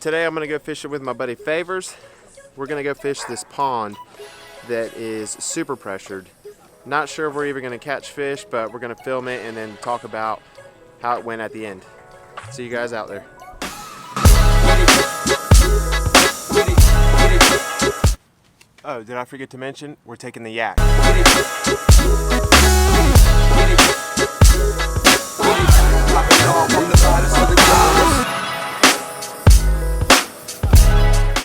Today I'm gonna go fishing with my buddy Favors. We're gonna go fish this pond that is super pressured. Not sure if we're even gonna catch fish, but we're gonna film it and then talk about how it went at the end. See you guys out there. Oh, did I forget to mention, we're taking the yak.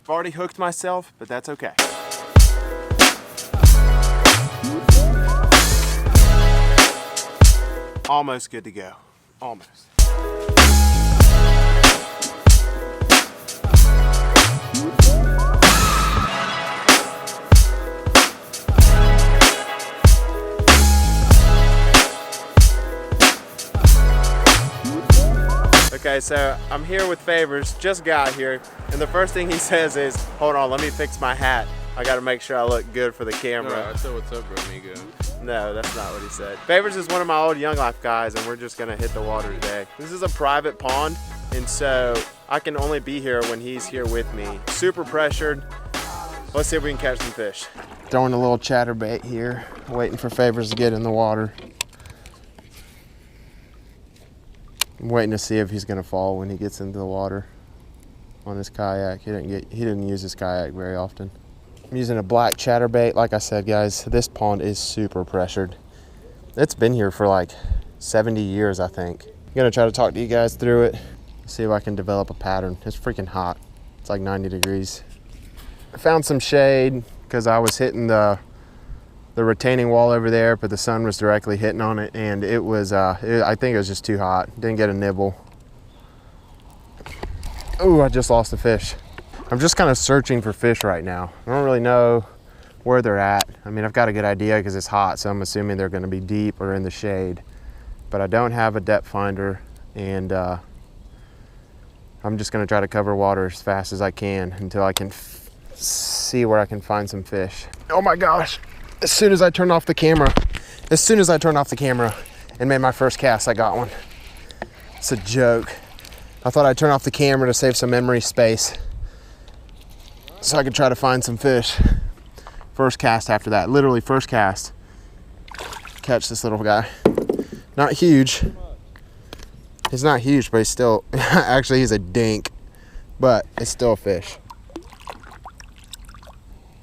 I've already hooked myself, but that's okay. Almost good to go. Almost. Okay, so I'm here with Favors, just got here, and the first thing he says is, hold on, let me fix my hat. I gotta make sure I look good for the camera. No, I said, what's up, bro, amigo? No, that's not what he said. Favors is one of my old Young Life guys, and we're just gonna hit the water today. This is a private pond, and so I can only be here when he's here with me. Super pressured. Let's see if we can catch some fish. Throwing a little chatterbait here, waiting for Favors to get in the water. I'm waiting to see if he's gonna fall when he gets into the water on his kayak. He didn't use his kayak very often. I'm using a black chatterbait. Like I said, guys, this pond is super pressured. It's been here for like 70 years, I think. I'm gonna try to talk to you guys through it, see if I can develop a pattern. It's freaking hot. It's like 90 degrees. I found some shade because I was hitting the retaining wall over there, but the sun was directly hitting on it, and it was, I think it was just too hot. Didn't get a nibble. Oh, I just lost a fish. I'm just kind of searching for fish right now. I don't really know where they're at. I mean, I've got a good idea because it's hot, so I'm assuming they're going to be deep or in the shade. But I don't have a depth finder, and I'm just going to try to cover water as fast as I can until I can see where I can find some fish. Oh my gosh. As soon as I turned off the camera and made my first cast, I got one. It's a joke. I thought I'd turn off the camera to save some memory space so I could try to find some fish. First cast after that, literally first cast. Catch this little guy. Not huge. He's not huge, but he's still, actually he's a dink, but it's still a fish.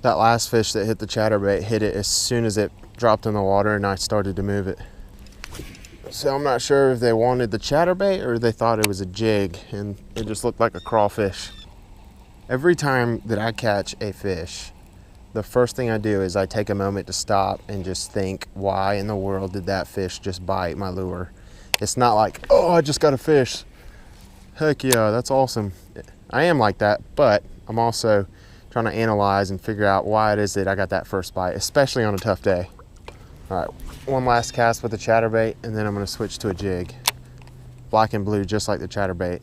That last fish that hit the chatterbait hit it as soon as it dropped in the water and I started to move it. So I'm not sure if they wanted the chatterbait or they thought it was a jig and it just looked like a crawfish. Every time that I catch a fish, the first thing I do is I take a moment to stop and just think, why in the world did that fish just bite my lure? It's not like, oh, I just got a fish. Heck yeah, that's awesome. I am like that, but I'm also trying to analyze and figure out why it is that I got that first bite, especially on a tough day. All right, one last cast with the chatterbait, and then I'm gonna switch to a jig. Black and blue, just like the chatterbait,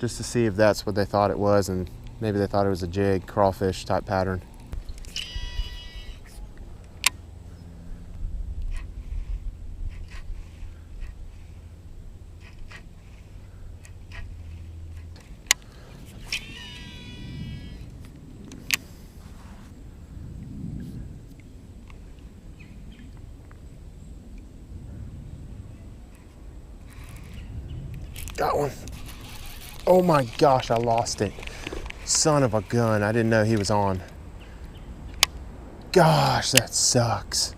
just to see if that's what they thought it was, and maybe they thought it was a jig, crawfish type pattern. Got one. Oh my gosh, I lost it. Son of a gun, I didn't know he was on. Gosh, that sucks.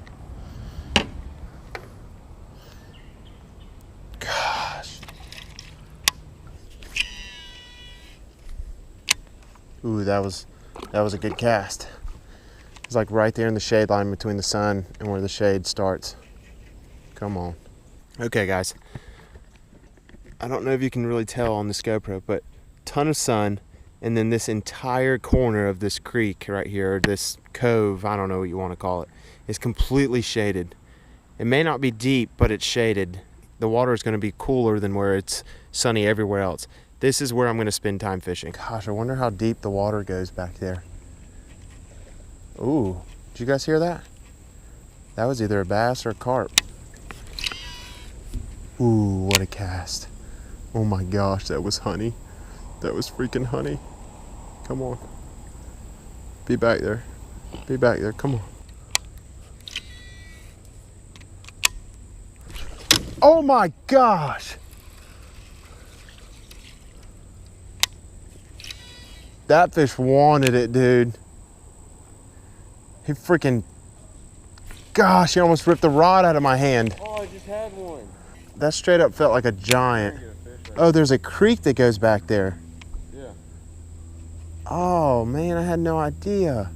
Gosh. Ooh, that was a good cast. It's like right there in the shade line between the sun and where the shade starts. Come on. Okay, guys. I don't know if you can really tell on this GoPro, but ton of sun, and then this entire corner of this creek right here, this cove, I don't know what you want to call it, is completely shaded. It may not be deep, but it's shaded. The water is going to be cooler than where it's sunny everywhere else. This is where I'm going to spend time fishing. Gosh, I wonder how deep the water goes back there. Ooh, did you guys hear that? That was either a bass or a carp. Ooh, what a cast. Oh my gosh, that was honey. That was freaking honey. Come on. Be back there. Be back there. Come on. Oh my gosh. That fish wanted it, dude. He freaking, gosh, he almost ripped the rod out of my hand. Oh, I just had one. That straight up felt like a giant. Oh, there's a creek that goes back there. Yeah. Oh man, I had no idea.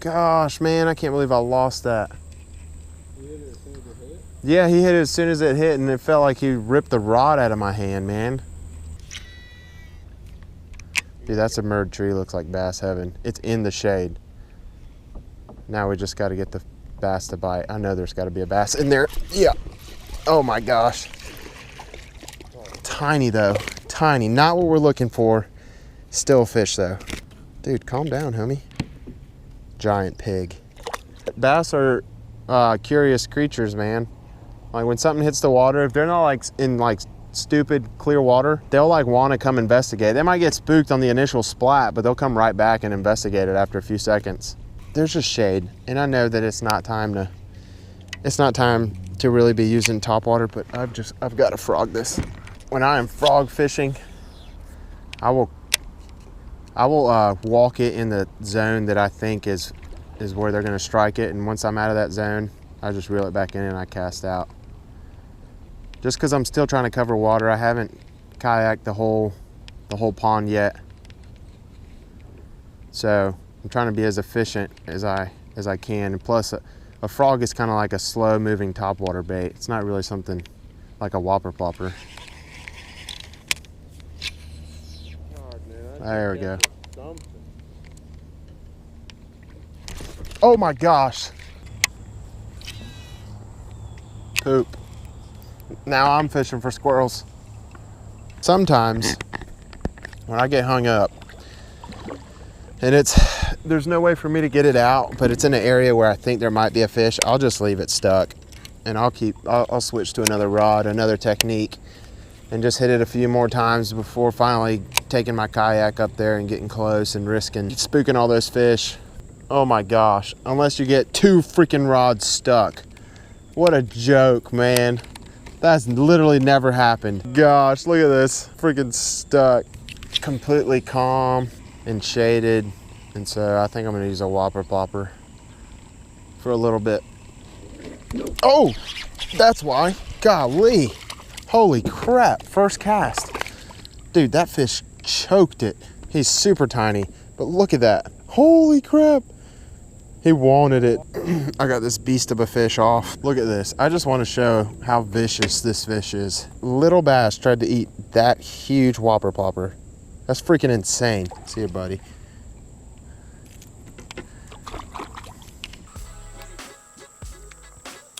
Gosh, man, I can't believe I lost that. You hit it as soon as it hit? Yeah, he hit it as soon as it hit, and it felt like he ripped the rod out of my hand, man. Dude, that submerged tree looks like bass heaven. It's in the shade. Now we just got to get the bass to bite. I know there's got to be a bass in there. Yeah. Oh my gosh. Tiny though, tiny. Not what we're looking for. Still a fish though. Dude, calm down, homie. Giant pig. Bass are curious creatures, man. Like when something hits the water, if they're not like in like stupid clear water, they'll like want to come investigate. They might get spooked on the initial splat, but they'll come right back and investigate it after a few seconds. There's just shade, and I know that it's not time to really be using top water, but I've got to frog this. When I am frog fishing, I will walk it in the zone that I think is where they're gonna strike it, and once I'm out of that zone, I just reel it back in and I cast out. Just because I'm still trying to cover water, I haven't kayaked the whole pond yet, so I'm trying to be as efficient as I can. And plus, a frog is kind of like a slow-moving topwater bait. It's not really something like a whopper plopper. God, man, There we go. Something. Oh my gosh. Poop. Now I'm fishing for squirrels. Sometimes when I get hung up and there's no way for me to get it out, but it's in an area where I think there might be a fish, I'll just leave it stuck and I'll switch to another rod, another technique, and just hit it a few more times before finally taking my kayak up there and getting close and risking spooking all those fish. Oh my gosh, unless you get 2 freaking rods stuck. What a joke, man. That's literally never happened. Gosh, look at this, freaking stuck. Completely calm and shaded. And so I think I'm gonna use a whopper plopper for a little bit. Oh, that's why, golly. Holy crap, first cast. Dude, that fish choked it. He's super tiny, but look at that. Holy crap. He wanted it. I got this beast of a fish off. Look at this. I just want to show how vicious this fish is. Little bass tried to eat that huge whopper plopper. That's freaking insane. See you, buddy.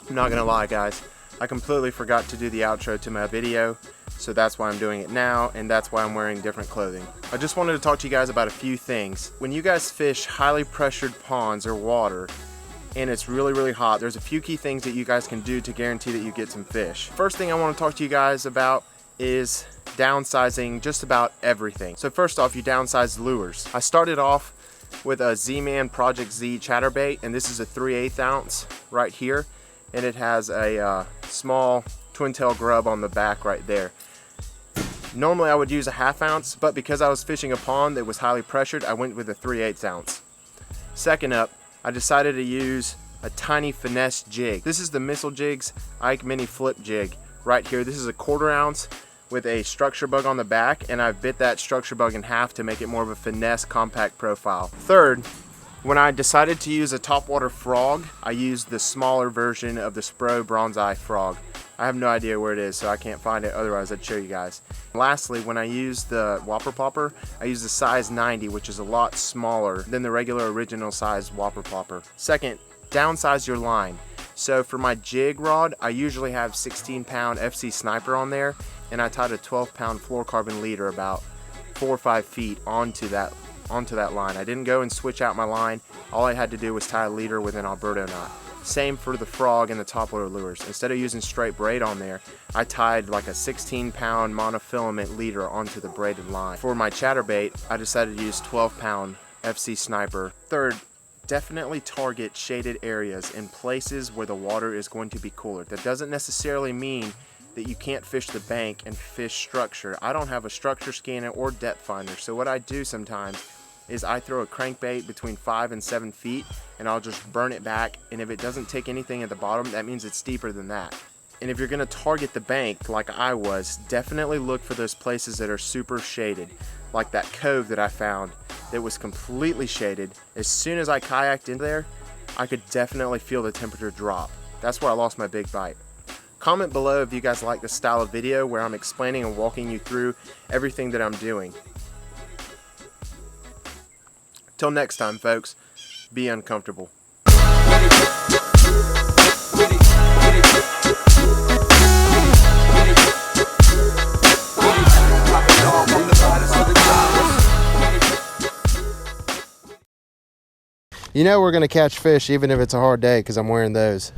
I'm not gonna lie, guys. I completely forgot to do the outro to my video, so that's why I'm doing it now, and that's why I'm wearing different clothing. I just wanted to talk to you guys about a few things. When you guys fish highly pressured ponds or water, and it's really, really hot, there's a few key things that you guys can do to guarantee that you get some fish. First thing I want to talk to you guys about is downsizing just about everything. So first off, you downsize lures. I started off with a Z-Man Project Z chatterbait, and this is a 3/8 ounce right here, and it has a small twin tail grub on the back right there. Normally I would use a 1/2 ounce, but because I was fishing a pond that was highly pressured, I went with a 3/8 ounce. Second up, I decided to use a tiny finesse jig. This is the Missile Jigs Ike Mini Flip Jig right here. This is a 1/4 ounce with a structure bug on the back, and I bit that structure bug in half to make it more of a finesse compact profile. Third, when I decided to use a topwater frog, I used the smaller version of the Spro Bronze Eye frog. I have no idea where it is, so I can't find it, otherwise I'd show you guys. Lastly, when I used the whopper plopper, I used the size 90, which is a lot smaller than the regular original size whopper plopper. Second, downsize your line. So for my jig rod, I usually have 16-pound FC Sniper on there, and I tied a 12-pound fluorocarbon leader about 4 or 5 feet onto that line. I didn't go and switch out my line. All I had to do was tie a leader with an Alberto knot. Same for the frog and the topwater lures. Instead of using straight braid on there, I tied like a 16-pound monofilament leader onto the braided line. For my chatterbait, I decided to use 12-pound FC Sniper. Third, definitely target shaded areas in places where the water is going to be cooler. That doesn't necessarily mean that you can't fish the bank and fish structure. I don't have a structure scanner or depth finder, so what I do sometimes is I throw a crankbait between 5 and 7 feet and I'll just burn it back, and if it doesn't take anything at the bottom, that means it's deeper than that. And if you're gonna target the bank like I was, definitely look for those places that are super shaded, like that cove that I found that was completely shaded. As soon as I kayaked in there, I could definitely feel the temperature drop. That's where I lost my big bite. Comment below if you guys like this style of video where I'm explaining and walking you through everything that I'm doing. Till next time, folks, be uncomfortable. You know we're gonna catch fish even if it's a hard day because I'm wearing those.